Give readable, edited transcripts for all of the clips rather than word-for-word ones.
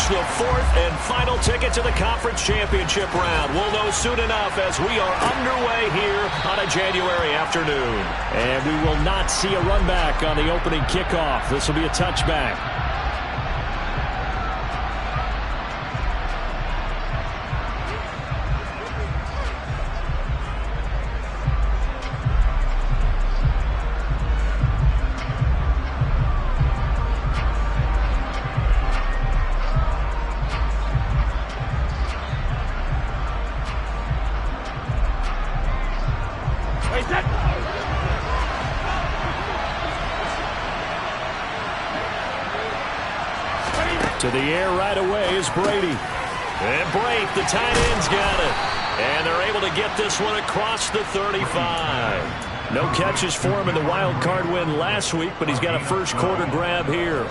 clinch the fourth and final ticket to the conference championship round. We'll know soon enough as we are underway here on a January afternoon. And we will not see a run back on the opening kickoff. This will be a touchback. To the air right away is Brady. And Brake, the tight end's got it. And they're able to get this one across the 35. No catches for him in the wild card win last week, but he's got a first quarter grab here.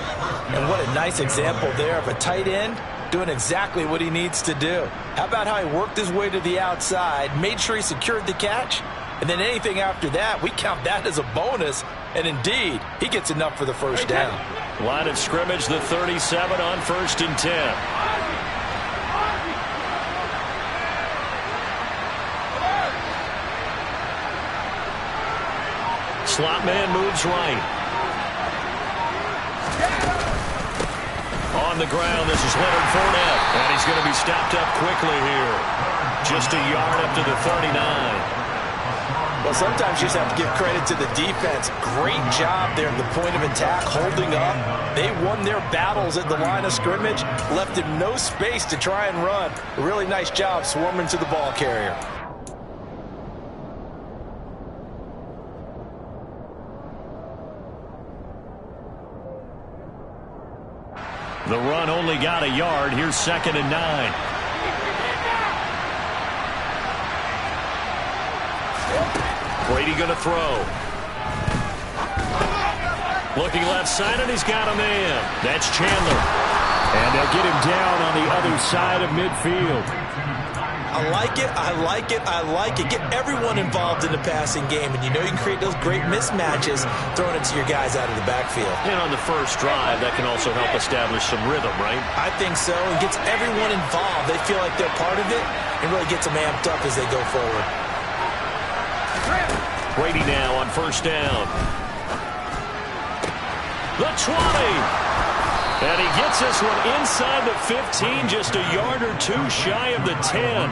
And what a nice example there of a tight end doing exactly what he needs to do. How about how he worked his way to the outside, made sure he secured the catch, and then anything after that, we count that as a bonus. And indeed, he gets enough for the first down. Line of scrimmage, the 37 on 1st and 10. Slot man moves right. On the ground, this is Leonard Fournette. And he's going to be stopped up quickly here. Just a yard up to the 39. Well, sometimes you just have to give credit to the defense. Great job there at the point of attack, holding up. They won their battles at the line of scrimmage, left him no space to try and run. A really nice job swarming to the ball carrier. The run only got a yard. Here's 2nd and 9. Brady going to throw. Looking left side, and he's got a man. That's Chandler. And they'll get him down on the other side of midfield. I like it, I like it, I like it. Get everyone involved in the passing game, and you know you can create those great mismatches throwing it to your guys out of the backfield. And on the first drive, that can also help establish some rhythm, right? I think so. It gets everyone involved. They feel like they're part of it, and really gets them amped up as they go forward. Brady now on 1st down. The 20. And he gets this one inside the 15, just a yard or two shy of the 10.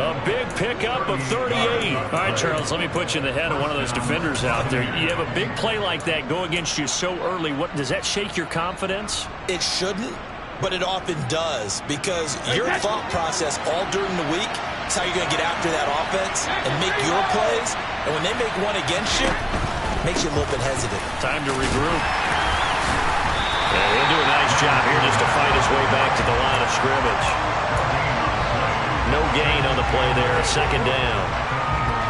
A big pickup of 38. All right, Charles, let me put you in the head of one of those defenders out there. You have a big play like that go against you so early. What does that shake your confidence? It shouldn't, but it often does, because your thought process all during the week is how you're going to get after that offense and make your plays. And when they make one against you, it makes you a little bit hesitant. Time to regroup. And he'll do a nice job here just to fight his way back to the line of scrimmage. No gain on the play there, 2nd down.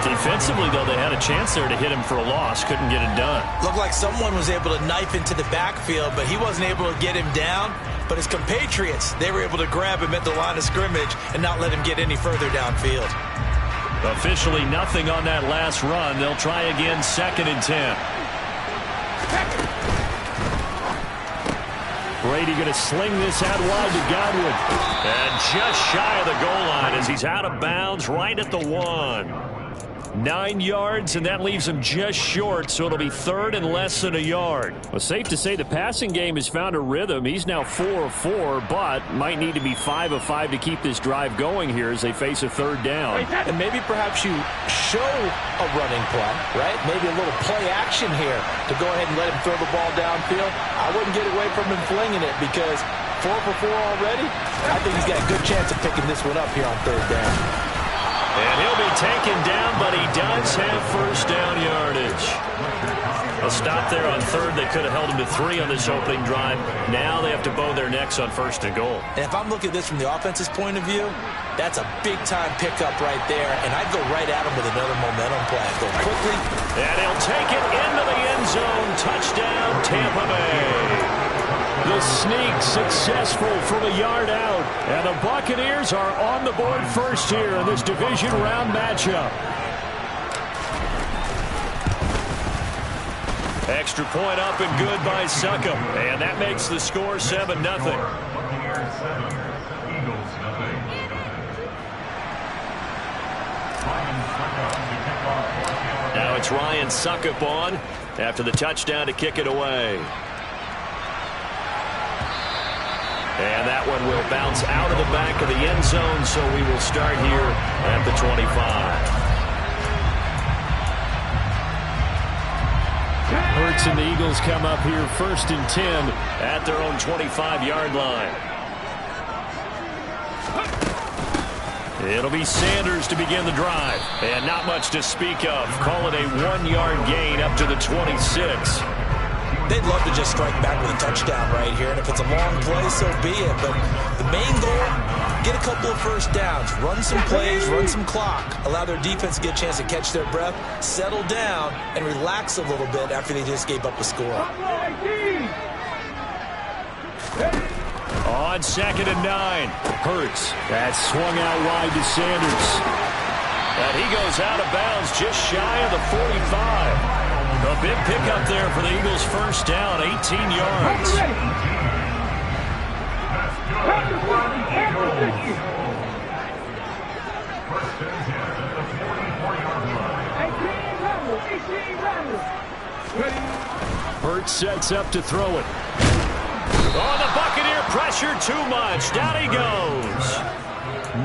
Defensively, though, they had a chance there to hit him for a loss. Couldn't get it done. Looked like someone was able to knife into the backfield, but he wasn't able to get him down. But his compatriots, they were able to grab him at the line of scrimmage and not let him get any further downfield. Officially nothing on that last run. They'll try again, 2nd and 10. Brady going to sling this out wide to Godwin. And just shy of the goal line as he's out of bounds right at the 1. 9 yards, and that leaves him just short, so it'll be 3rd and less than a yard. Well, safe to say the passing game has found a rhythm. He's now 4 of 4, but might need to be 5 of 5 to keep this drive going here as they face a 3rd down. And maybe perhaps you show a running play, right? Maybe a little play action here to go ahead and let him throw the ball downfield. I wouldn't get away from him flinging it, because 4 for 4 already, I think he's got a good chance of picking this one up here on 3rd down. And he'll be taken down, but he does have 1st down yardage. A stop there on 3rd. They could have held him to 3 on this opening drive. Now they have to bow their necks on 1st and goal. And if I'm looking at this from the offense's point of view, that's a big-time pickup right there. And I'd go right at him with another momentum play. I'd go quickly. And he'll take it into the end zone. Touchdown, Tampa Bay. The sneak successful from a yard out. And the Buccaneers are on the board first here in this division round matchup. Extra point up and good by Succop. And that makes the score 7-0. Now it's Ryan Succop on after the touchdown to kick it away. And that one will bounce out of the back of the end zone, so we will start here at the 25. Hurts and the Eagles come up here 1st and 10 at their own 25-yard line. It'll be Sanders to begin the drive. And not much to speak of. Call it a 1-yard gain up to the 26. They'd love to just strike back with a touchdown right here, and if it's a long play, so be it. But the main goal, get a couple of first downs, run some plays, run some clock, allow their defense to get a chance to catch their breath, settle down, and relax a little bit after they just gave up a score. On 2nd and 9, Hurts. That's swung out wide to Sanders. And he goes out of bounds just shy of the 45. A big pickup there for the Eagles' first down, 18 yards. Hurts sets up to throw it. Oh, the Buccaneer pressure too much. Down he goes.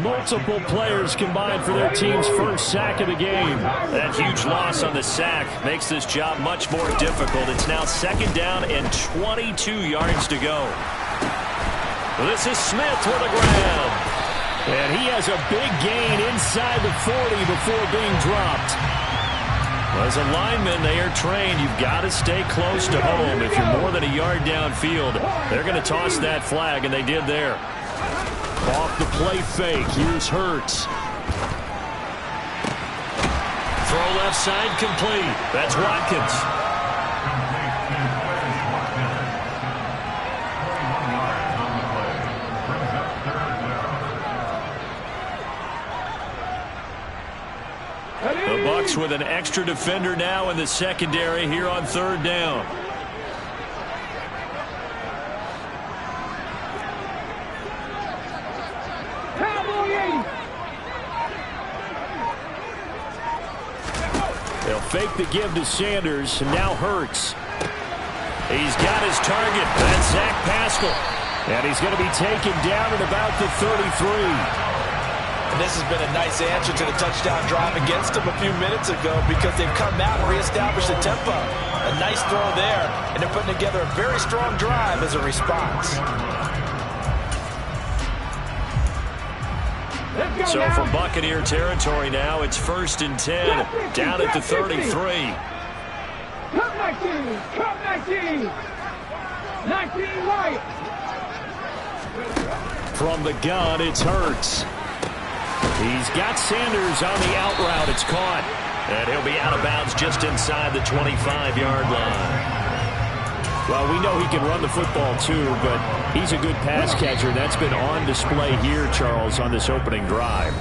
Multiple players combined for their team's first sack of the game. That huge loss on the sack makes this job much more difficult. It's now 2nd down and 22 yards to go. This is Smith with a grab. And he has a big gain inside the 40 before being dropped. As a lineman, they are trained. You've got to stay close to home. If you're more than a yard downfield, they're going to toss that flag, and they did there. Off the play fake. Here's Hurts. Throw left side complete. That's Watkins. The Bucs with an extra defender now in the secondary here on 3rd down. They'll fake the give to Sanders, and now Hurts. He's got his target. That's Zach Pascal. And he's going to be taken down at about the 33. And this has been a nice answer to the touchdown drive against them a few minutes ago because they've come out and reestablished the tempo. A nice throw there, and they're putting together a very strong drive as a response. So from Buccaneer territory now, it's 1st and 10, down at the 33. Cut 19, cut 19. 19 right. From the gun, it's Hurts. He's got Sanders on the out route. It's caught. And he'll be out of bounds just inside the 25-yard line. Well, we know he can run the football too, but he's a good pass catcher. That's been on display here, Charles, on this opening drive.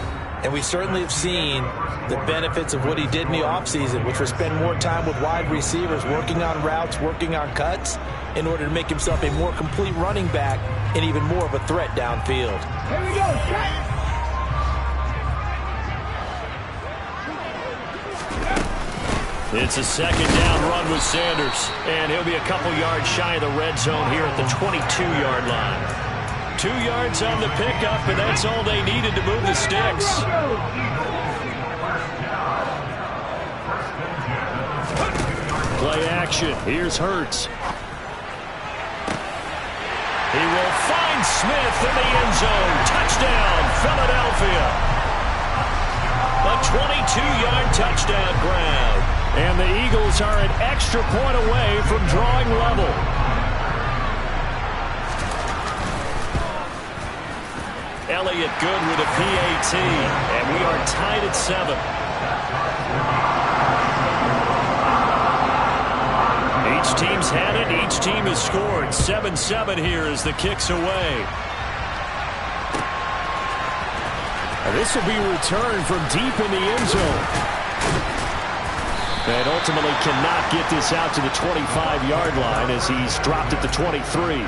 And we certainly have seen the benefits of what he did in the offseason, which was spend more time with wide receivers, working on routes, working on cuts, in order to make himself a more complete running back and even more of a threat downfield. Here we go. It's a 2nd down run with Sanders, and he'll be a couple yards shy of the red zone here at the 22-yard line. 2 yards on the pickup, and that's all they needed to move the sticks. Play action. Here's Hurts. He will find Smith in the end zone. Touchdown, Philadelphia. A 22-yard touchdown grab. And the Eagles are an extra point away from drawing level. Elliott good with a PAT, and we are tied at 7. Each team's had it. Each team has scored. 7-7 here as the kick's away. And this will be returned from deep in the end zone. And ultimately cannot get this out to the 25-yard line as he's dropped at the 23.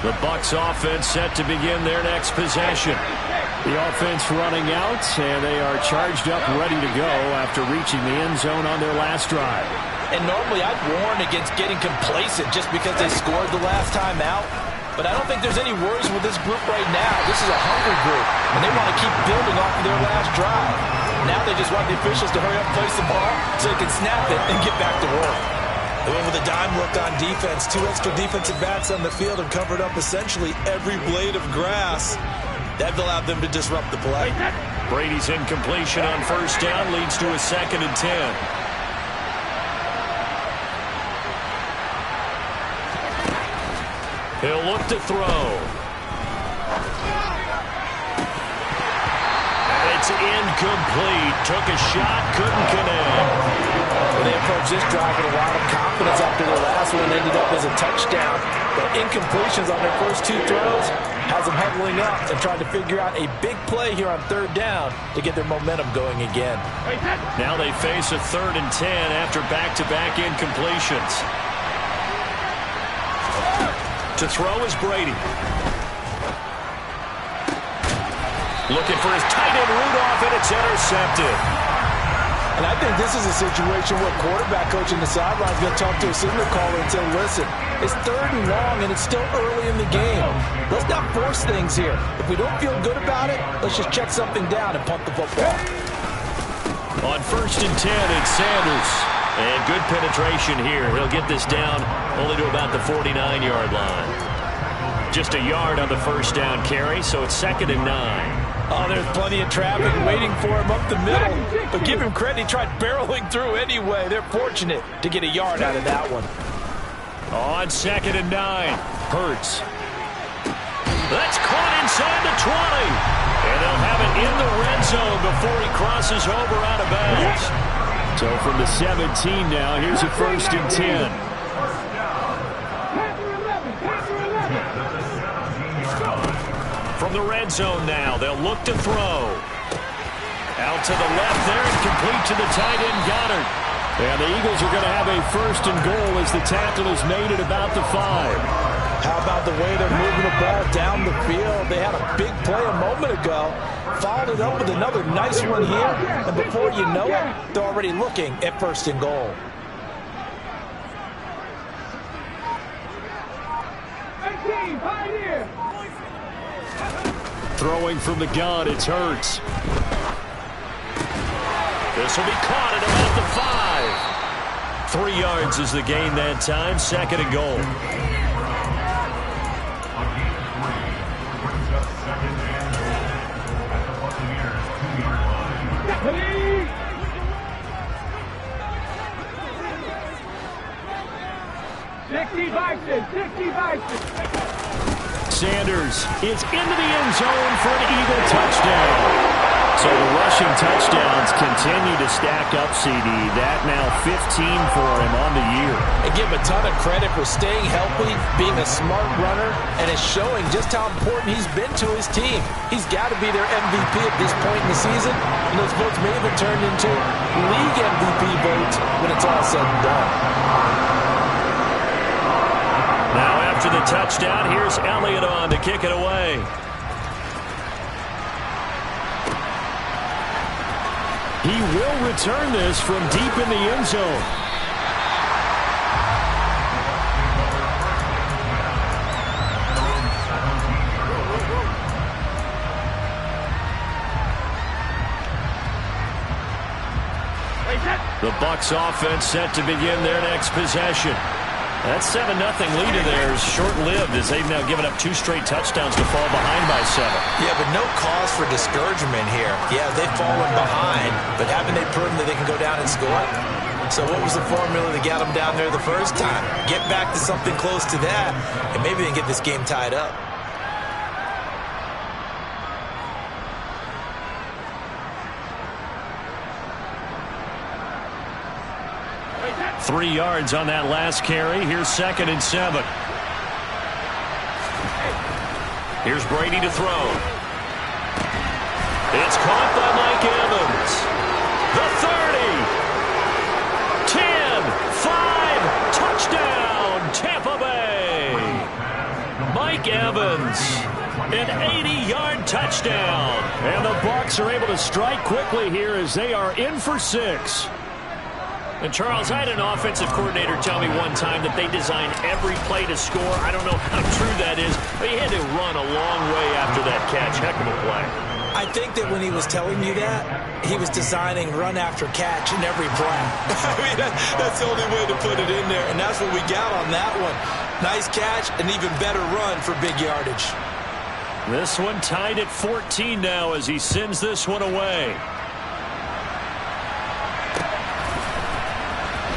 The Bucs offense set to begin their next possession. The offense running out, and they are charged up, ready to go after reaching the end zone on their last drive. And normally I'd warn against getting complacent just because they scored the last time out. But I don't think there's any worries with this group right now. This is a hungry group, and they want to keep building off of their last drive. Now they just want the officials to hurry up and place the ball so they can snap it and get back to work. They went with a dime look on defense. 2 extra defensive backs on the field and covered up essentially every blade of grass. That allowed them to disrupt the play. Brady's incompletion on first down leads to a 2nd and 10. He'll look to throw. And it's incomplete. Took a shot, couldn't connect. They approached this drive with a lot of confidence after their last one ended up as a touchdown. But incompletions on their first 2 throws has them huddling up and trying to figure out a big play here on 3rd down to get their momentum going again. Now they face a 3rd and 10 after back-to-back incompletions. To throw is Brady. Looking for his tight end Rudolph, and it's intercepted. And I think this is a situation where quarterback coach in the sideline is going to talk to a signal caller and say, listen, it's 3rd and long and it's still early in the game. Let's not force things here. If we don't feel good about it, let's just check something down and punt the football. On 1st and 10, it's Sanders. And good penetration here. He'll get this down only to about the 49-yard line. Just a yard on the first down carry, so it's 2nd and 9. Oh, there's plenty of traffic waiting for him up the middle. But give him credit, he tried barreling through anyway. They're fortunate to get a yard out of that one. On 2nd and 9, Hurts. That's caught inside the 20. And they'll have it in the red zone before he crosses over out of bounds. So from the 17 now, here's a 1st and 10. From the red zone now, they'll look to throw. Out to the left there and complete to the tight end Goddard. And the Eagles are going to have a 1st and goal as the tackle is made at about the 5. How about the way they're moving the ball down the field? They had a big play a moment ago. Followed it up with another nice one here. And before you know it, they're already looking at 1st and goal. Throwing from the gun, it's Hurts. This will be caught at about the 5. 3 yards is the gain that time. 2nd and goal. Sanders is into the end zone for an Eagle touchdown. So the rushing touchdowns continue to stack up, CD. That now 15 for him on the year. And give him a ton of credit for staying healthy, being a smart runner, and it's showing just how important he's been to his team. He's got to be their MVP at this point in the season, and those votes may have turned into league MVP votes when it's all said and done. Now after the touchdown, here's Elliott on to kick it away. He will return this from deep in the end zone. The Bucs offense set to begin their next possession. That 7-0 lead of theirs short-lived as they've now given up 2 straight touchdowns to fall behind by 7. Yeah, but no cause for discouragement here. Yeah, they've fallen behind, but haven't they proven that they can go down and score? So what was the formula that got them down there the first time? Get back to something close to that, and maybe they can get this game tied up. Three yards on that last carry. Here's 2nd and 7. Here's Brady to throw. It's caught by Mike Evans. The 30. 10. 5. Touchdown, Tampa Bay. Mike An 80-yard touchdown. And the Bucs are able to strike quickly here as they are in for 6. And, Charles, I had an offensive coordinator tell me one time that they design every play to score. I don't know how true that is, but he had to run a long way after that catch. Heck of a play. I think that when he was telling you that, he was designing run after catch in every play. I mean, that's the only way to put it in there, and that's what we got on that one. Nice catch, an even better run for big yardage. This one tied at 14 now as he sends this one away.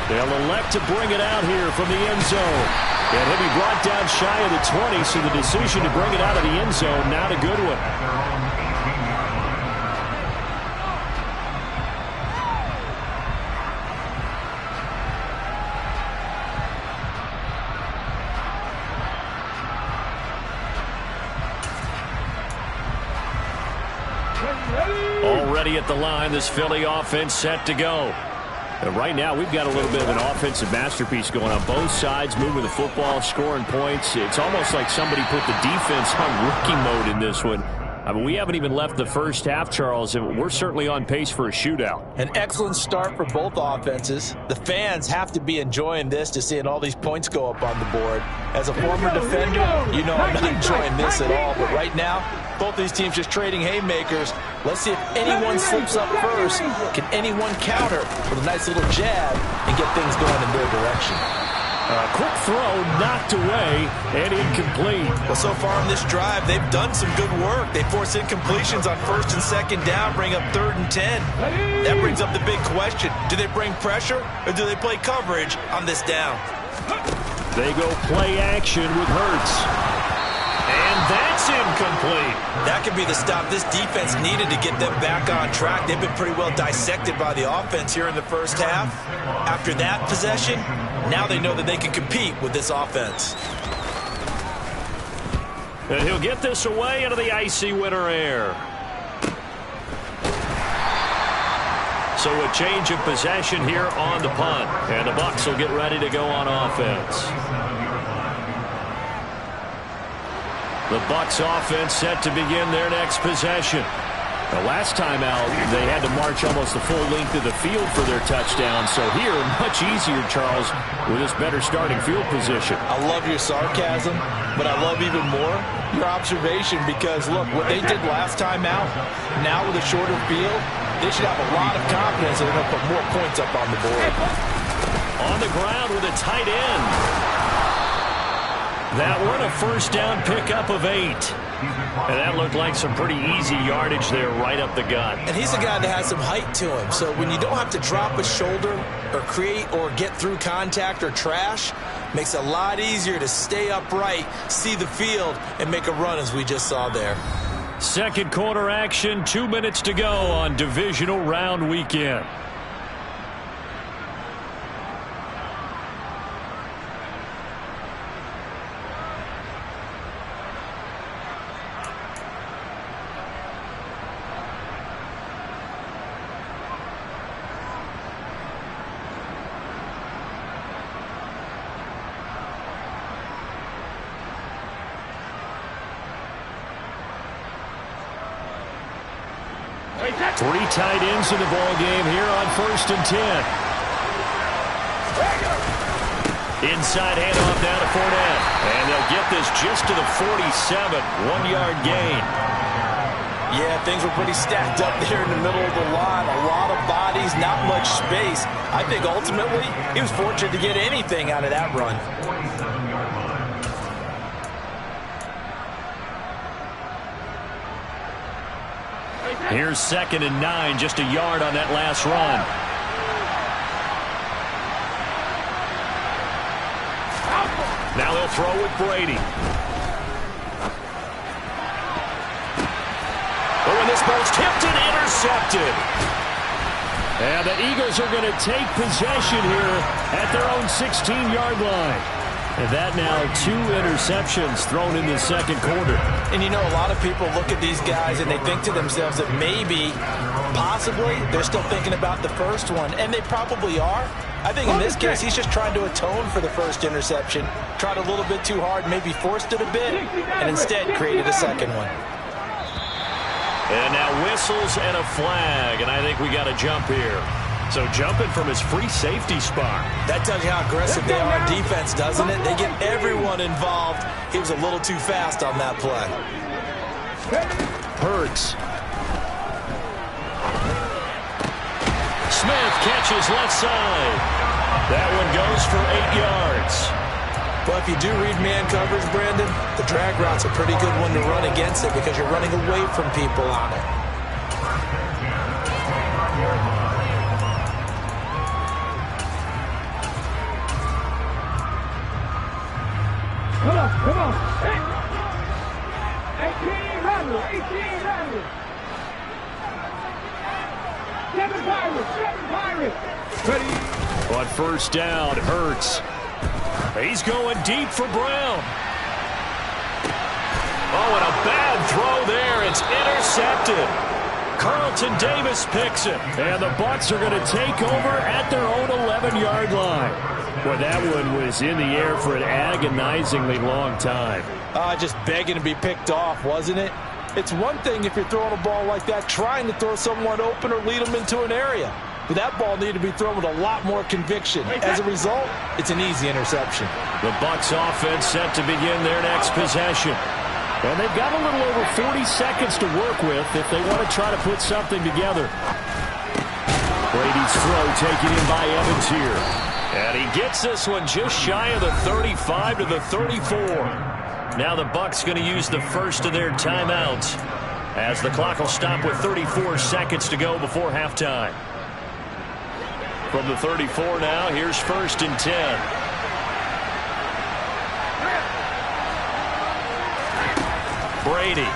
They'll elect to bring it out here from the end zone. And he'll be brought down shy of the 20, so the decision to bring it out of the end zone, not a good one. Already at the line, this Philly offense set to go. And right now, we've got a little bit of an offensive masterpiece going on. Both sides moving the football, scoring points. It's almost like somebody put the defense on rookie mode in this one. I mean, we haven't even left the first half, Charles, and we're certainly on pace for a shootout. An excellent start for both offenses. The fans have to be enjoying this to seeing all these points go up on the board. As a former defender, you know I'm not enjoying this at all. But right now, both these teams just trading haymakers. Let's see if anyone slips up first. Can anyone counter with a nice little jab and get things going in their direction? Quick throw knocked away and incomplete. Well, so far in this drive, they've done some good work. They force incompletions on 1st and 2nd down, bring up 3rd and 10. That brings up the big question. Do they bring pressure or do they play coverage on this down? They go play action with Hurts. And that's incomplete. That could be the stop this defense needed to get them back on track. They've been pretty well dissected by the offense here in the first half. After that possession, now they know that they can compete with this offense. And he'll get this away into the icy winter air. So a change of possession here on the punt. And the Bucs will get ready to go on offense. The Bucs offense set to begin their next possession. The last time out, they had to march almost the full length of the field for their touchdown. So here, much easier, Charles, with this better starting field position. I love your sarcasm, but I love even more your observation because, look, what they did last time out, now with a shorter field, they should have a lot of confidence that they're going to put more points up on the board. On the ground with a tight end. That one a first down pickup of 8. And that looked like some pretty easy yardage there right up the gut. And he's a guy that has some height to him. So when you don't have to drop a shoulder or create or get through contact or trash, makes it a lot easier to stay upright, see the field, and make a run as we just saw there. Second quarter action, 2 minutes to go on divisional round weekend. Three tight ends in the ball game here on 1st and 10. Inside handoff down to Fournette. And they'll get this just to the 47. 1-yard gain. Yeah, things were pretty stacked up there in the middle of the line. A lot of bodies, not much space. I think ultimately he was fortunate to get anything out of that run. Here's 2nd and 9, just a yard on that last run. Now they'll throw with Brady. Oh, and this ball's tipped and intercepted. And the Eagles are going to take possession here at their own 16-yard line. And that now 2 interceptions thrown in the second quarter. And you know, a lot of people look at these guys and they think to themselves that maybe, possibly, Possibly. They're still thinking about the first one, and they probably are. I think in this case, he's just trying to atone for the first interception. Tried a little bit too hard, maybe forced it a bit, and instead created a second one. And now whistles and a flag, and I think we got a jump here. So jumping from his free safety spot. That tells you how aggressive they are on defense, doesn't it? They get everyone involved. He was a little too fast on that play. Hurts. Smith catches left side. That one goes for 8 yards. Well, if you do read man coverage, Brandon, the drag route's a pretty good one to run against it because you're running away from people on it. Come on. 18 Randall. 7 Pirates. Ready. On first down, Hurts. He's going deep for Brown. Oh, and a bad throw there. It's intercepted. Carlton Davis picks it. And the Bucs are going to take over at their own 11-yard line. Well, that one was in the air for an agonizingly long time. Just begging to be picked off, wasn't it? It's one thing if you're throwing a ball like that, trying to throw someone open or lead them into an area. But that ball needed to be thrown with a lot more conviction. As a result, it's an easy interception. The Bucs offense set to begin their next possession. And they've got a little over 40 seconds to work with if they want to try to put something together. Brady's throw taken in by Evans here. And he gets this one just shy of the 35 to the 34. Now the Bucs going to use the first of their timeouts as the clock will stop with 34 seconds to go before halftime. From the 34 now, here's 1st and 10. Brady.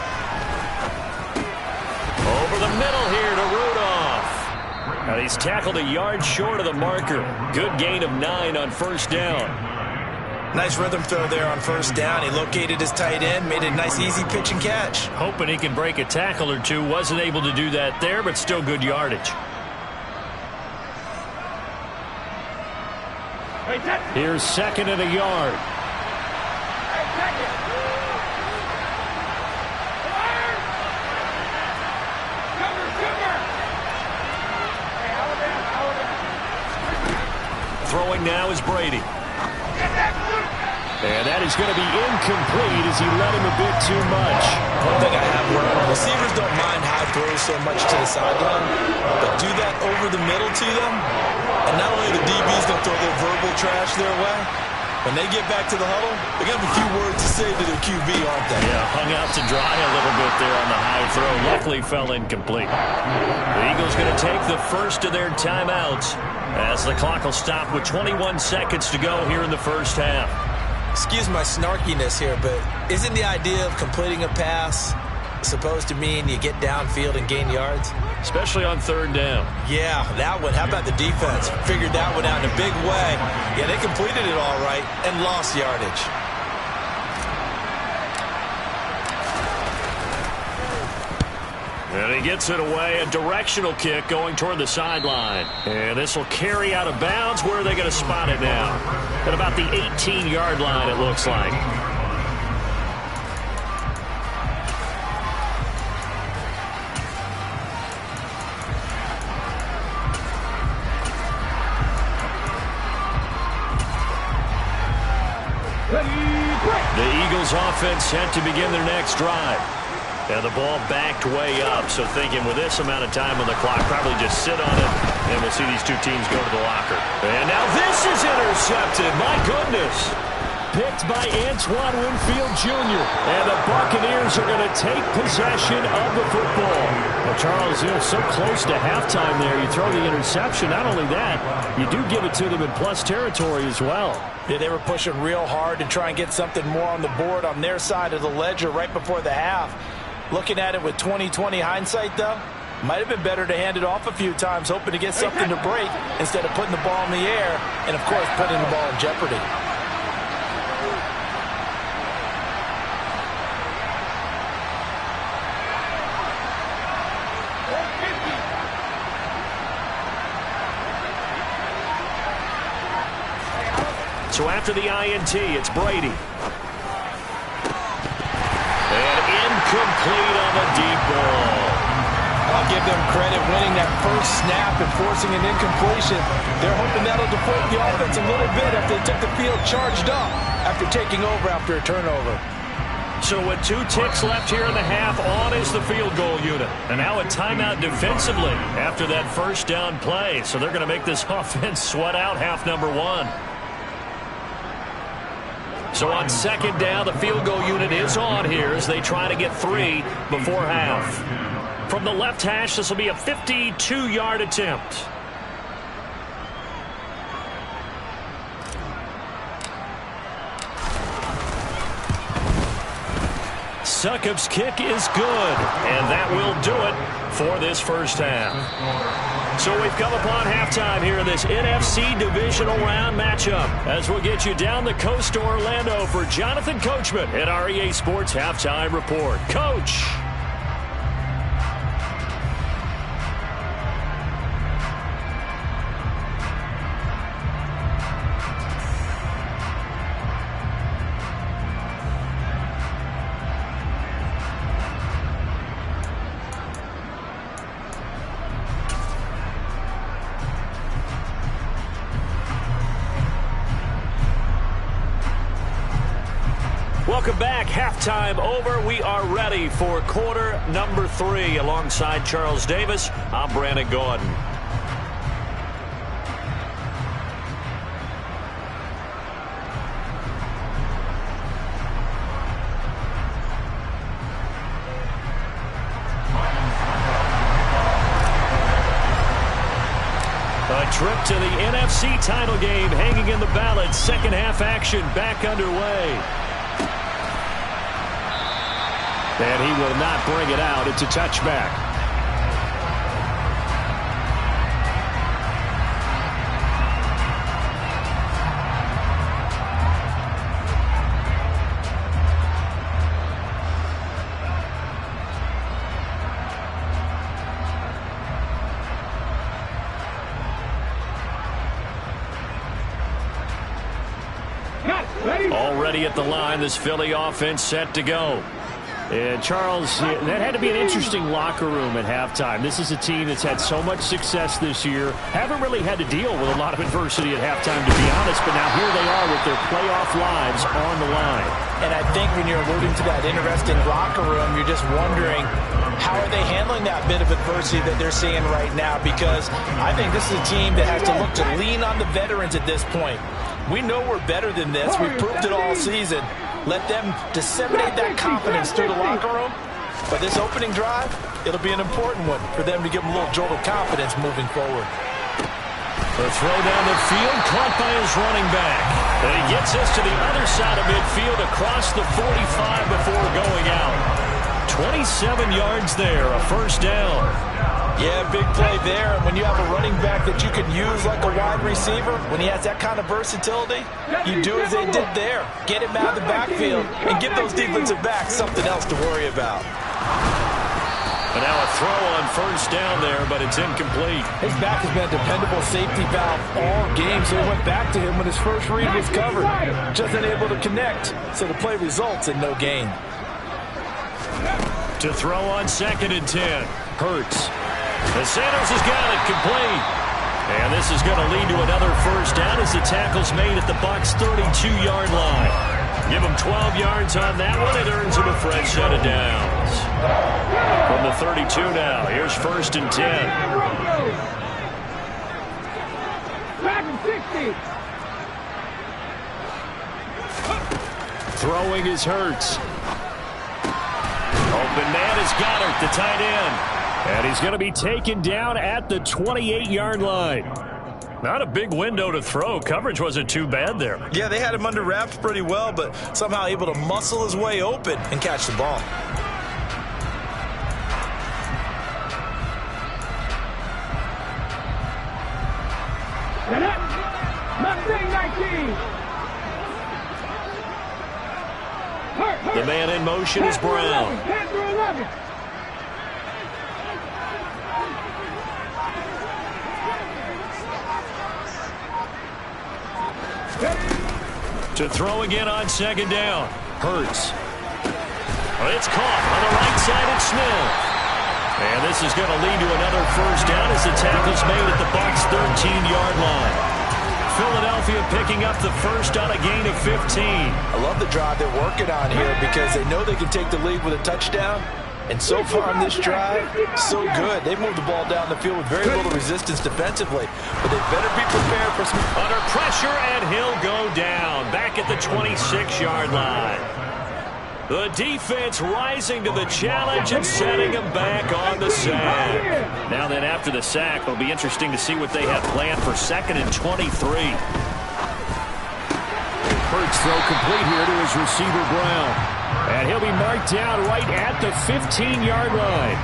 Over the middle here to Rudolph. And he's tackled a yard short of the marker. Good gain of 9 on first down. Nice rhythm throw there on first down. He located his tight end, made a nice easy pitch and catch. Hoping he can break a tackle or two. Wasn't able to do that there, but still good yardage. Here's 2nd and a yard. Throwing now is Brady. And that is going to be incomplete as he led him a bit too much. One thing I have learned, receivers don't mind high throws so much to the sideline, but do that over the middle to them, and not only the DBs don't throw their verbal trash their way, when they get back to the huddle, they got a few words to say to their QB, aren't they? Yeah, hung out to dry a little bit there on the high throw. Luckily fell incomplete. The Eagles going to take the first of their timeouts as the clock will stop with 21 seconds to go here in the first half. Excuse my snarkiness here, but isn't the idea of completing a pass supposed to mean you get downfield and gain yards? Especially on 3rd down. Yeah, that one. How about the defense? Figured that one out in a big way. Yeah, they completed it all right and lost yardage. And he gets it away, a directional kick going toward the sideline. And this will carry out of bounds. Where are they going to spot it now? At about the 18-yard line, it looks like. The Eagles offense set to begin their next drive. And the ball backed way up, so thinking with this amount of time on the clock, probably just sit on it, and we'll see these two teams go to the locker. And now this is intercepted. My goodness. Picked by Antoine Winfield Jr. And the Buccaneers are going to take possession of the football. Well, Charles, so close to halftime there. You throw the interception. Not only that, you do give it to them in plus territory as well. Yeah, they were pushing real hard to try and get something more on the board on their side of the ledger right before the half. Looking at it with 20/20 hindsight, though, might have been better to hand it off a few times, hoping to get something to break instead of putting the ball in the air and, of course, putting the ball in jeopardy. So after the INT, it's Brady. And incomplete on the deep ball. I'll give them credit winning that first snap and forcing an incompletion. They're hoping that'll deflate the offense a little bit after they took the field charged up after taking over after a turnover. So with 2 ticks left here in the half, on is the field goal unit. And now a timeout defensively after that first down play. So they're going to make this offense sweat out half number 1. So on second down, the field goal unit is on here as they try to get 3 before half. From the left hash, this will be a 52-yard attempt. Succop's kick is good, and that will do it for this first half. So we've come upon halftime here in this NFC Divisional Round matchup as we'll get you down the coast to Orlando for Jonathan Coachman at our EA Sports Halftime Report. Coach. Welcome back. Halftime over. We are ready for quarter number 3. Alongside Charles Davis, I'm Brandon Gaudin. A trip to the NFC title game hanging in the balance. Second half action back underway. And he will not bring it out. It's a touchback. Already at the line, this Philly offense set to go. And Charles, that had to be an interesting locker room at halftime. This is a team that's had so much success this year. Haven't really had to deal with a lot of adversity at halftime, to be honest. But now here they are with their playoff lives on the line. And I think when you're alluding to that interesting locker room, you're just wondering, how are they handling that bit of adversity that they're seeing right now? Because I think this is a team that has to look to lean on the veterans at this point. We know we're better than this. We've proved it all season. Let them disseminate that confidence through the locker room. But this opening drive, it'll be an important one for them to give them a little jolt of confidence moving forward. The throw down the field, caught by his running back. And he gets us to the other side of midfield across the 45 before going out. 27 yards there, a first down. Yeah, big play there. And when you have a running back that you can use like a wide receiver, when he has that kind of versatility, you do as they did there. Get him out of the backfield and give those defensive backs something else to worry about. And now a throw on first down there, but it's incomplete. His back has been a dependable safety valve all game, so he went back to him when his first read was covered. Just unable to connect, so the play results in no gain. To throw on 2nd and 10. Hurts. And Sanders has got it complete. And this is going to lead to another first down as the tackle's made at the Bucs' 32-yard line. Give him 12 yards on that one. It earns him a fresh set of downs. From the 32 now, here's 1st and 10. Back and 60. Throwing is Hurts. Open man is Goddard, the tight end. And he's going to be taken down at the 28-yard line. Not a big window to throw. Coverage wasn't too bad there. Yeah, they had him under wraps pretty well, but somehow able to muscle his way open and catch the ball. The man in motion is Brown. To throw again on second down. Hurts. It's caught on the right side of Smith. And this is going to lead to another first down as the tackle's made at the Bucs' 13-yard line. Philadelphia picking up the first on a gain of 15. I love the drive they're working on here because they know they can take the lead with a touchdown. And so far on this drive, so good. They moved the ball down the field with very little resistance defensively. But they better be prepared for some... Under pressure, and he'll go down. Back at the 26-yard line. The defense rising to the challenge and setting him back on the sack. Now then, after the sack, it'll be interesting to see what they have planned for 2nd and 23. Hurts throw complete here to his receiver, Brown. And he'll be marked down right at the 15-yard line.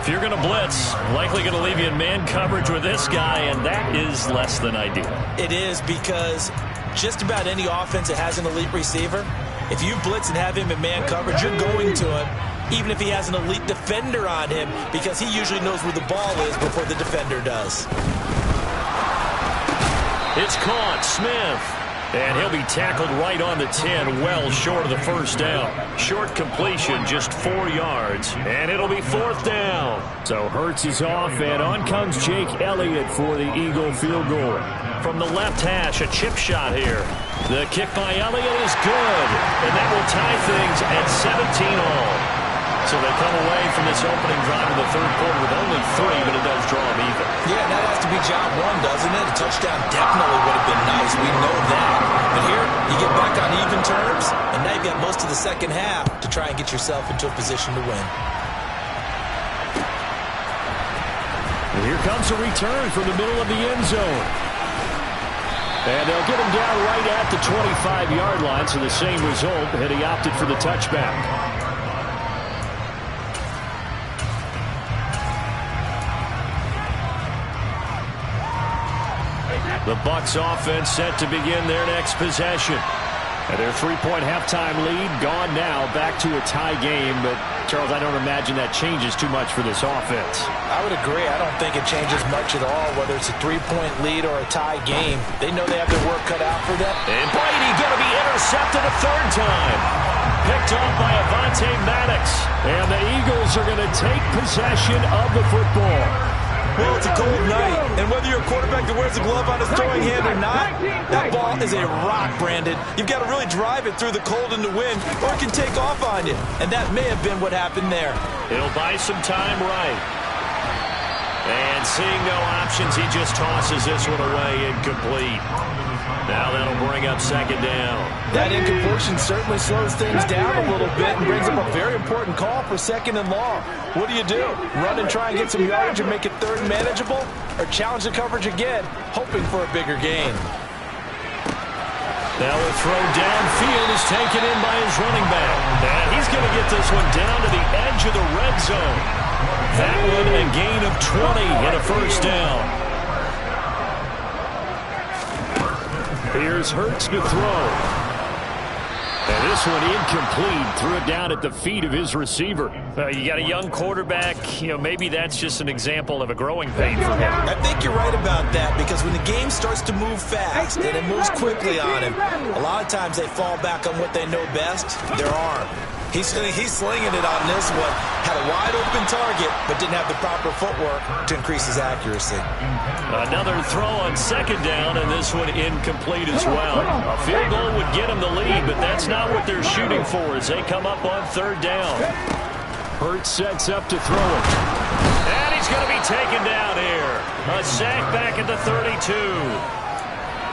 If you're going to blitz, likely going to leave you in man coverage with this guy, and that is less than ideal. It is, because just about any offense that has an elite receiver, if you blitz and have him in man coverage, you're going to him, even if he has an elite defender on him, because he usually knows where the ball is before the defender does. It's caught. Smith. And he'll be tackled right on the 10, well short of the first down. Short completion, just 4 yards, and it'll be 4th down. So Hurts is off, and on comes Jake Elliott for the Eagle field goal. From the left hash, a chip shot here. The kick by Elliott is good, and that will tie things at 17 all. So they come away from this opening drive in the third quarter with only 3, but it does draw them even. Yeah, that has to be job one, doesn't it? A touchdown definitely would have been nice. We know that. But here, you get back on even terms, and now you've got most of the second half to try and get yourself into a position to win. And here comes a return from the middle of the end zone. And they'll get him down right at the 25-yard line, so the same result, and he opted for the touchback. The Bucs offense set to begin their next possession. And their 3-point halftime lead gone now, back to a tie game. But, Charles, I don't imagine that changes too much for this offense. I would agree. I don't think it changes much at all, whether it's a 3-point lead or a tie game. They know they have their work cut out for them. And Brady going to be intercepted a 3rd time. Picked off by Avonte Maddox. And the Eagles are going to take possession of the football. Well, it's a cold night, and whether you're a quarterback that wears a glove on his throwing hand or not, that ball is a rock, Brandon. You've got to really drive it through the cold and the wind, or it can take off on you. And that may have been what happened there. It'll buy some time right. And seeing no options, he just tosses this one away incomplete. Now that'll bring up 2nd down. That incompletion certainly slows things down a little bit and brings up a very important call for 2nd and long. What do? Run and try and get some yardage and make it 3rd and manageable? Or challenge the coverage again, hoping for a bigger gain? Now the throw downfield is taken in by his running back. And he's going to get this one down to the edge of the red zone. That one a gain of 20 and a first down. Here's Hurts to throw. And this one incomplete. Threw it down at the feet of his receiver. You got a young quarterback. Maybe that's just an example of a growing pain for him. I think you're right about that, because when the game starts to move fast and it moves quickly on him, a lot of times they fall back on what they know best, their arm. He's slinging it on this one. Had a wide-open target, but didn't have the proper footwork to increase his accuracy. Another throw on 2nd down, and this one incomplete as well. A field goal would get them the lead, but that's not what they're shooting for as they come up on 3rd down. Hurts sets up to throw it. And he's going to be taken down here. A sack back at the 32.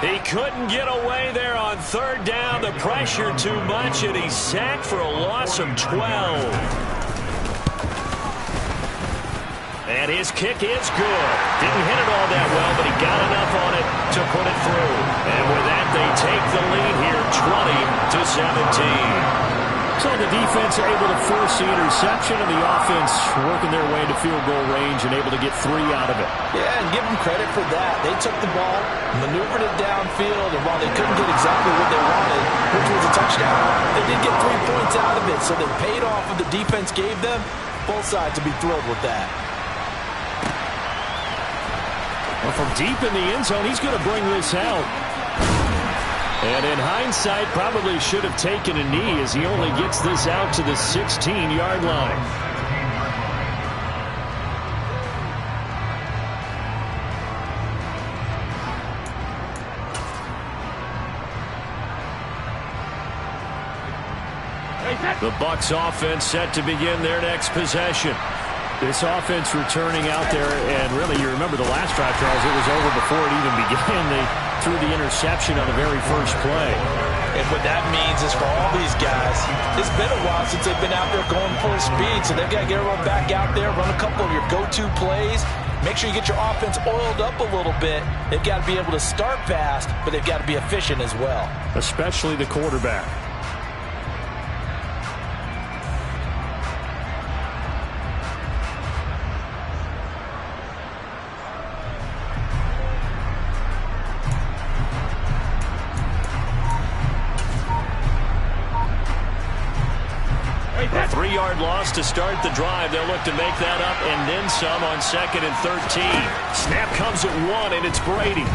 He couldn't get away there on 3rd down. The pressure too much, and he's sacked for a loss of 12. And his kick is good. Didn't hit it all that well, but he got enough on it to put it through. And with that, they take the lead here, 20-17. So the defense able to force the interception, and the offense working their way to field goal range and able to get 3 out of it. Yeah, and give them credit for that. They took the ball, maneuvered it downfield, and while they couldn't get exactly what they wanted, which was a touchdown, they did get 3 points out of it, so they paid off what the defense gave them. Both sides will be thrilled with that. Well, from deep in the end zone, he's going to bring this out. And in hindsight, probably should have taken a knee as he only gets this out to the 16-yard line. The Bucs offense set to begin their next possession. This offense returning out there, and really, you remember the last drive, Charles, it was over before it even began. They threw the interception on the very first play. And what that means is for all these guys, it's been a while since they've been out there going full speed, so they've got to get everyone back out there, run a couple of your go-to plays, make sure you get your offense oiled up a little bit. They've got to be able to start fast, but they've got to be efficient as well. Especially the quarterback. A 3-yard loss to start the drive. They'll look to make that up and then some on 2nd and 13. Snap comes at 1, and it's Brady.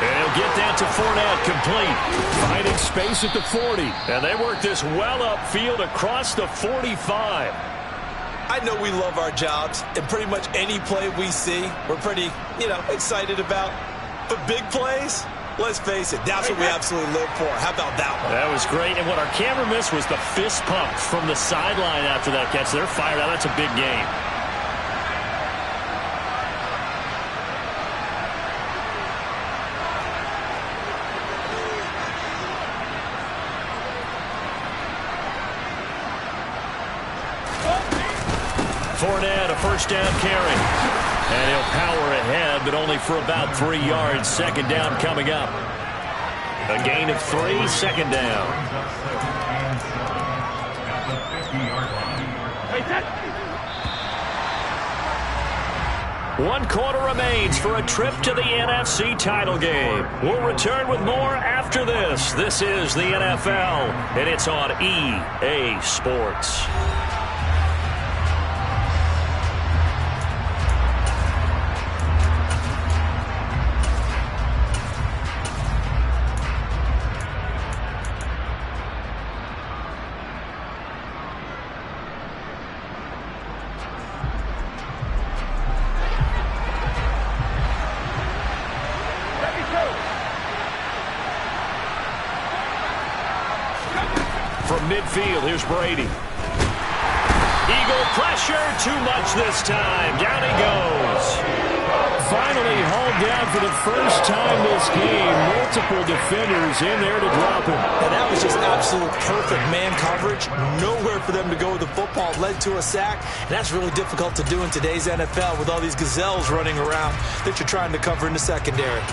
And he'll get that to Fournette, complete. Finding space at the 40. And they work this well upfield across the 45. I know we love our jobs, and pretty much any play we see, we're pretty, excited about. But big plays, let's face it, that's what we absolutely live for. How about that one? That was great. And what our camera missed was the fist pump from the sideline after that catch. They're fired out. That's a big game. Fournette, a first down carry. And he'll power ahead, but only for about 3 yards. 2nd down coming up. A gain of 3, 2nd down. One quarter remains for a trip to the NFC title game. We'll return with more after this. This is the NFL, and it's on EA Sports. From midfield, here's Brady. Eagle pressure, too much this time. Down he goes. Finally hauled down for the first time this game. Multiple defenders in there to drop him. And that was just absolute perfect man coverage. Nowhere for them to go with the football. Led to a sack. And that's really difficult to do in today's NFL with all these gazelles running around that you're trying to cover in the secondary.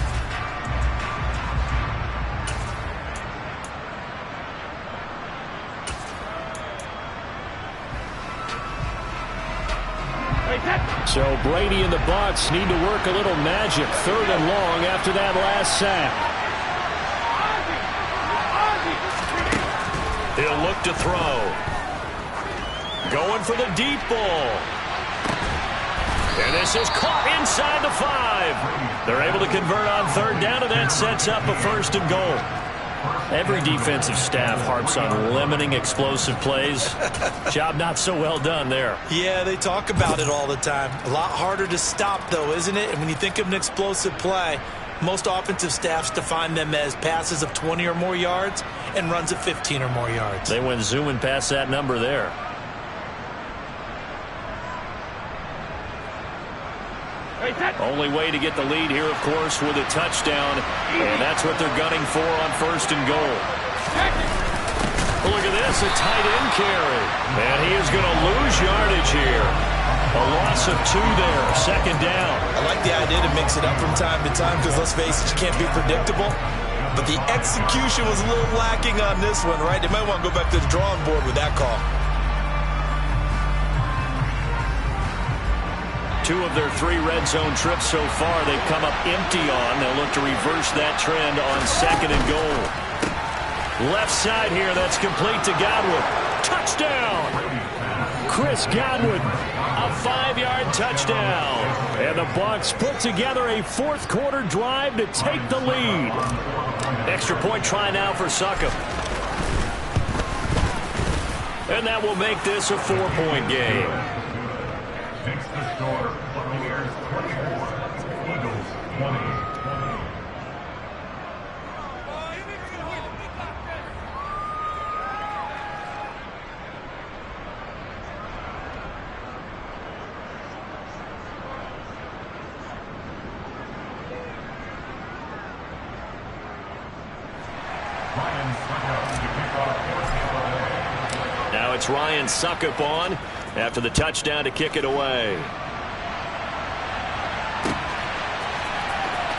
So Brady and the Bucs need to work a little magic. 3rd and long after that last sack. He'll look to throw. Going for the deep ball. And this is caught inside the 5. They're able to convert on 3rd down, and that sets up a 1st and goal. Every defensive staff harps on limiting explosive plays. Job not so well done there. Yeah, they talk about it all the time. A lot harder to stop, though, isn't it? And when you think of an explosive play, most offensive staffs define them as passes of 20 or more yards and runs of 15 or more yards. They went zooming past that number there. Only way to get the lead here, of course, with a touchdown. And that's what they're gunning for on 1st and goal. Look at this, a tight end carry. And he is going to lose yardage here. A loss of 2 there, 2nd down. I like the idea to mix it up from time to time because, let's face it, you can't be predictable. But the execution was a little lacking on this one, right? They might want to go back to the drawing board with that call. 2 of their 3 red zone trips so far they've come up empty on. They'll look to reverse that trend on 2nd and goal. Left side here, that's complete to Godwin. Touchdown! Chris Godwin, a 5-yard touchdown. And the Bucs put together a fourth-quarter drive to take the lead. Extra point try now for Succop. And that will make this a 4-point game. Makes the score Buccaneers 24, Eagles 20. Now it's Ryan Succop on after the touchdown to kick it away.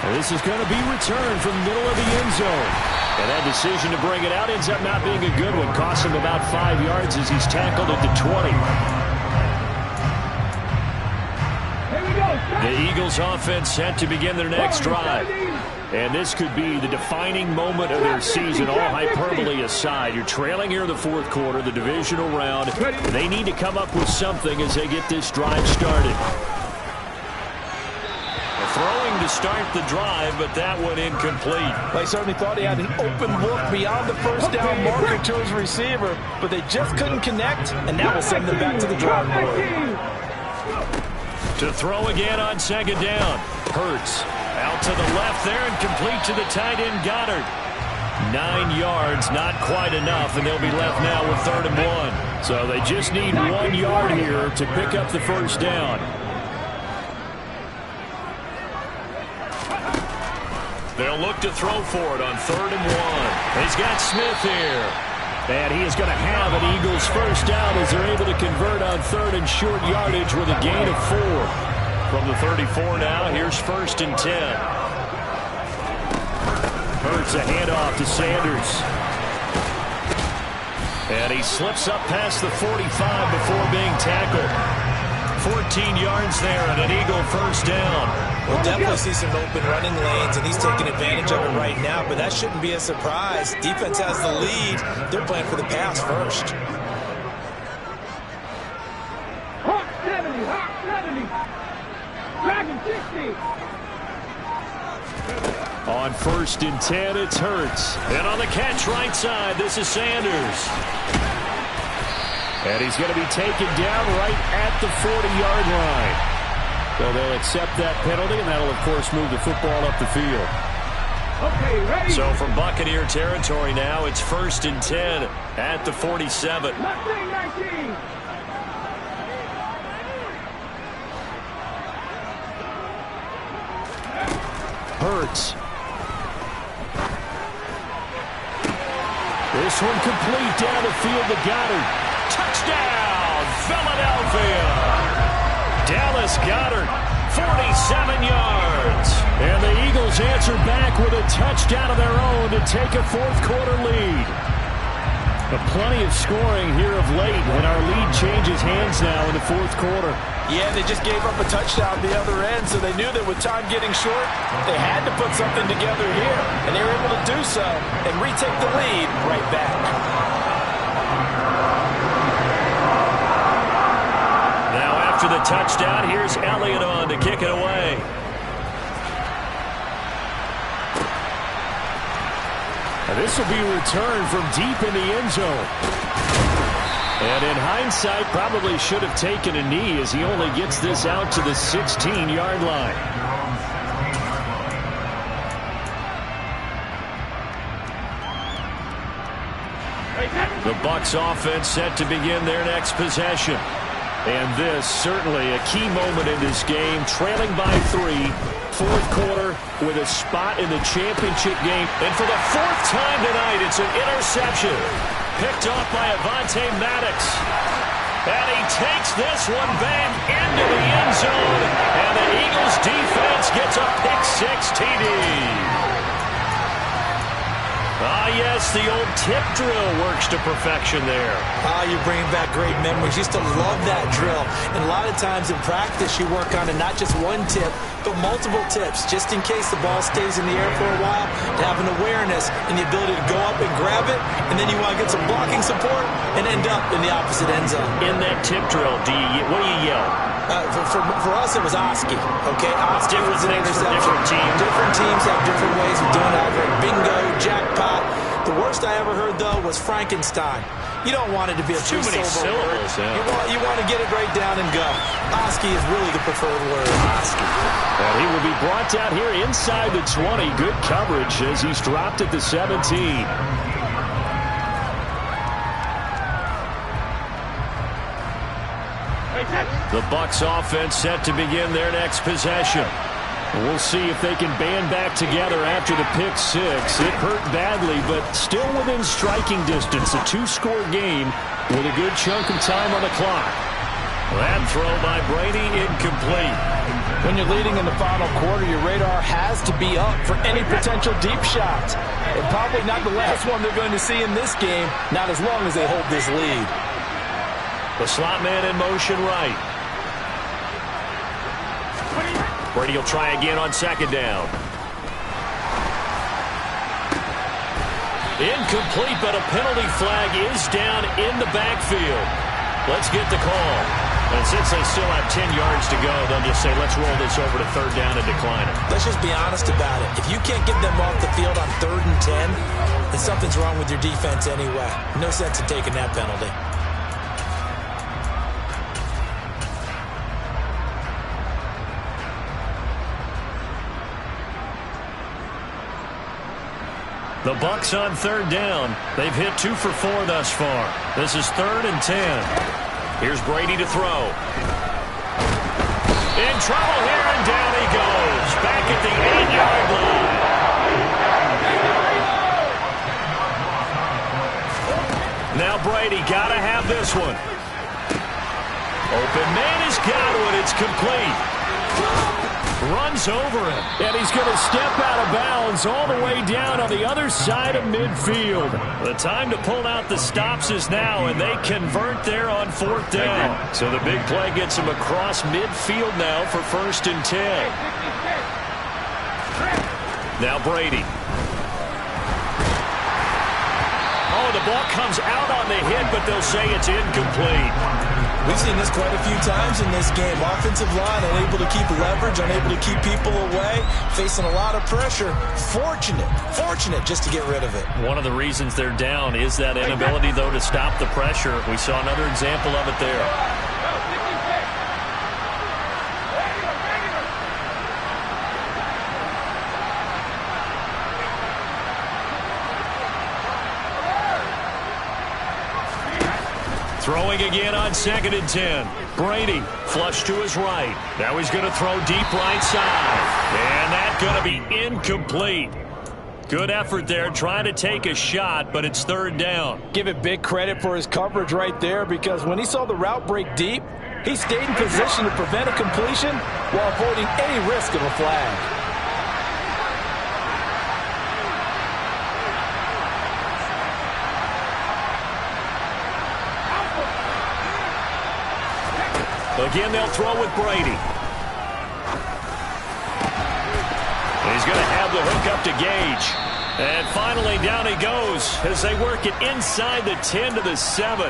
And this is going to be returned from the middle of the end zone. And that decision to bring it out ends up not being a good one. Costs him about 5 yards as he's tackled at the 20. The Eagles offense set to begin their next drive. And this could be the defining moment of their season, all hyperbole aside. You're trailing here in the fourth quarter, the divisional round. They need to come up with something as they get this drive started. Throwing to start the drive, but that one incomplete. They certainly thought he had an open look beyond the first down marker to his receiver, but they just couldn't connect, and that will send them back to the drawing board. To throw again on second down. Hurts out to the left there and complete to the tight end Goddard. 9 yards, not quite enough, and they'll be left now with 3rd and 1. So they just need 1 yard here to pick up the first down. They'll look to throw for it on 3rd and 1. He's got Smith here. And he is going to have an Eagles first down as they're able to convert on 3rd and short yardage with a gain of 4. From the 34 now, here's 1st and 10. Hurts a handoff to Sanders. And he slips up past the 45 before being tackled. 14 yards there and an Eagle first down. We'll definitely see some open running lanes, and he's taking advantage of it right now, but that shouldn't be a surprise. Defense has the lead. They're playing for the pass first. Hawk 70, Hawk 70. Dragon 60. On 1st and 10, it's Hurts. And on the catch right side, this is Sanders. And he's going to be taken down right at the 40-yard line. So they'll accept that penalty, and that'll, of course, move the football up the field. Okay, ready. So from Buccaneer territory now, it's 1st and 10 at the 47. 19. Hurts. This one complete down the field to Goddard. Touchdown, Philadelphia! Dallas Goedert, 47 yards. And the Eagles answer back with a touchdown of their own to take a fourth-quarter lead. But plenty of scoring here of late, and our lead changes hands now in the fourth quarter. Yeah, they just gave up a touchdown at the other end, so they knew that with time getting short, they had to put something together here, and they were able to do so and retake the lead right back. After the touchdown, here's Elliott on to kick it away. And this will be returned from deep in the end zone. And in hindsight, probably should have taken a knee as he only gets this out to the 16-yard line. The Bucs offense set to begin their next possession. And this, certainly a key moment in this game, trailing by 3, fourth quarter with a spot in the championship game. And for the 4th time tonight, it's an interception. Picked off by Avonte Maddox. And he takes this one back into the end zone. And the Eagles defense gets a pick-6 TD. Ah, yes, the old tip drill works to perfection there. Ah, you're bringing back great memories. Used to love that drill. And a lot of times in practice, you work on it, not just one tip, but multiple tips, just in case the ball stays in the air for a while, to have an awareness and the ability to go up and grab it, and then you want to get some blocking support and end up in the opposite end zone. In that tip drill, what do you yell? For us, it was Oski. Okay, Oski was an interception. Different teams have different ways of doing that. Bingo, jackpot. The worst I ever heard, though, was Frankenstein. You don't want it to be a too many syllables. Yeah. You want to get it right down and go. Oski is really the preferred word. Oski. And he will be brought down here inside the 20. Good coverage as he's dropped at the 17. The Bucs offense set to begin their next possession. We'll see if they can band back together after the pick six. It hurt badly, but still within striking distance. A two-score game with a good chunk of time on the clock. That throw by Brady incomplete. When you're leading in the final quarter, your radar has to be up for any potential deep shots. And probably not the last one they're going to see in this game, not as long as they hold this lead. The slot man in motion right. Brady will try again on second down. Incomplete, but a penalty flag is down in the backfield. Let's get the call. And since they still have 10 yards to go, they'll just say, let's roll this over to third down and decline it. Let's just be honest about it. If you can't get them off the field on 3rd and 10, then something's wrong with your defense anyway. No sense in taking that penalty. The Bucs on third down. They've hit 2 for 4 thus far. This is 3rd and 10. Here's Brady to throw. In trouble here, and down he goes. Back at the 8-yard line. Now Brady got to have this one. Open man has got one. It's complete. Runs over him. And he's going to step out of bounds all the way down on the other side of midfield. The time to pull out the stops is now, and they convert there on 4th down. So the big play gets him across midfield now for 1st and 10. Now Brady. Oh, the ball comes out on the hit, but they'll say it's incomplete. We've seen this quite a few times in this game. Offensive line unable to keep leverage, unable to keep people away, facing a lot of pressure. Fortunate just to get rid of it. One of the reasons they're down is that inability, though, to stop the pressure. We saw another example of it there. Throwing again on 2nd and 10. Brady flush to his right. Now he's going to throw deep right side. And that's going to be incomplete. Good effort there trying to take a shot, but it's 3rd down. Give it big credit for his coverage right there, because when he saw the route break deep, he stayed in position to prevent a completion while avoiding any risk of a flag. Again, they'll throw with Brady. He's going to have the hook up to Gage. And finally, down he goes as they work it inside the 10 to the 7.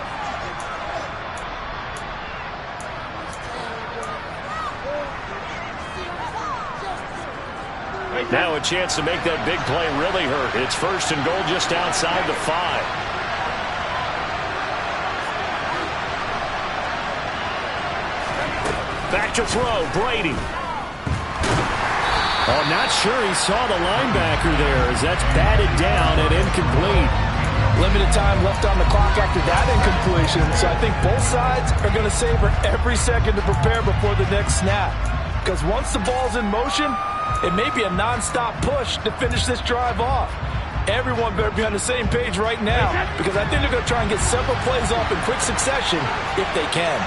Now a chance to make that big play really hurt. It's 1st and goal just outside the 5. Back to throw, Brady. Oh, not sure he saw the linebacker there as that's batted down and incomplete. Limited time left on the clock after that incompletion, so I think both sides are going to savor every second to prepare before the next snap. Because once the ball's in motion, it may be a non-stop push to finish this drive off. Everyone better be on the same page right now, because I think they're going to try and get several plays off in quick succession if they can.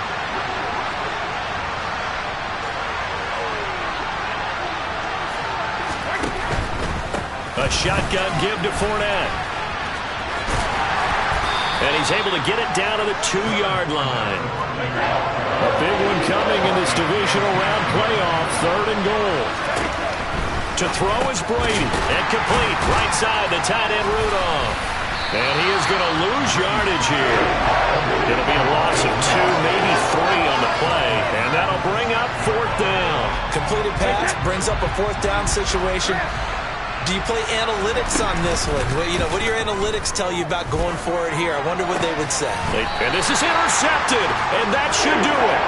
A shotgun give to Fournette. And he's able to get it down to the 2-yard line. A big one coming in this divisional round playoff, 3rd and goal. To throw is Brady. And complete. Right side, the tight end Rudolph. And he is going to lose yardage here. It'll be a loss of 2, maybe 3 on the play. And that'll bring up 4th down. Completed pass brings up a 4th down situation. Do you play analytics on this one? What do your analytics tell you about going for it here? I wonder what they would say. And this is intercepted, and that should do it.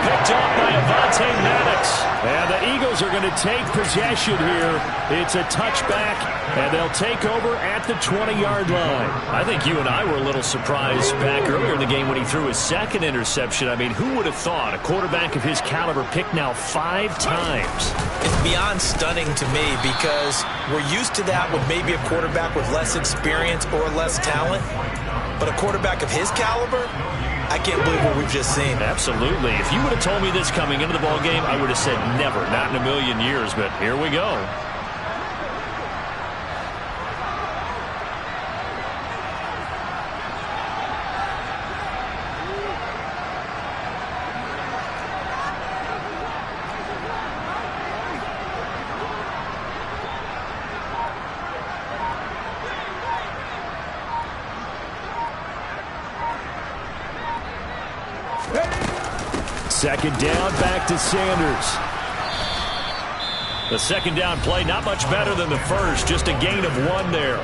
Picked up by Avonte Maddox. And the Eagles are going to take possession here. It's a touchback, and they'll take over at the 20-yard line. I think you and I were a little surprised back earlier in the game when he threw his second interception. I mean, who would have thought a quarterback of his caliber picked now 5 times? It's beyond stunning to me because we're used to that with maybe a quarterback with less experience or less talent. But a quarterback of his caliber, I can't believe what we've just seen. Absolutely. If you would have told me this coming into the ball game, I would have said never, not in a million years. But here we go. Second down, back to Sanders. The second down play, not much better than the first, just a gain of 1 there.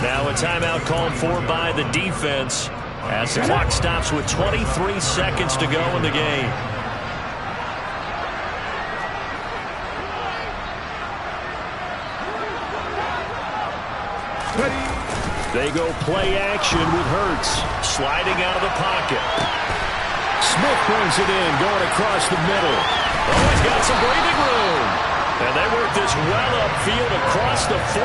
Now a timeout called for by the defense as the clock stops with 23 seconds to go in the game. They go play action with Hurts. Sliding out of the pocket. Smith brings it in, going across the middle. Oh, he's got some breathing room. And they work this well upfield across the 45.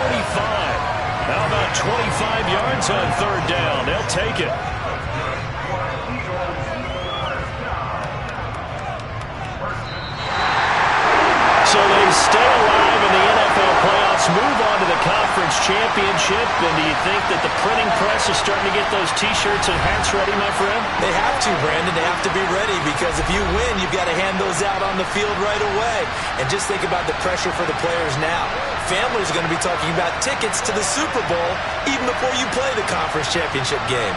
How about 25 yards on 3rd down? They'll take it. So they stay alive in the NFL playoffs, move on to the conference championship. And do you think that the printing press is starting to get those T-shirts and hats ready, my friend? They have to, Brandon. They have to be ready because if you win, you've got to hand those out on the field right away. And just think about the pressure for the players now. Families are going to be talking about tickets to the Super Bowl even before you play the conference championship game.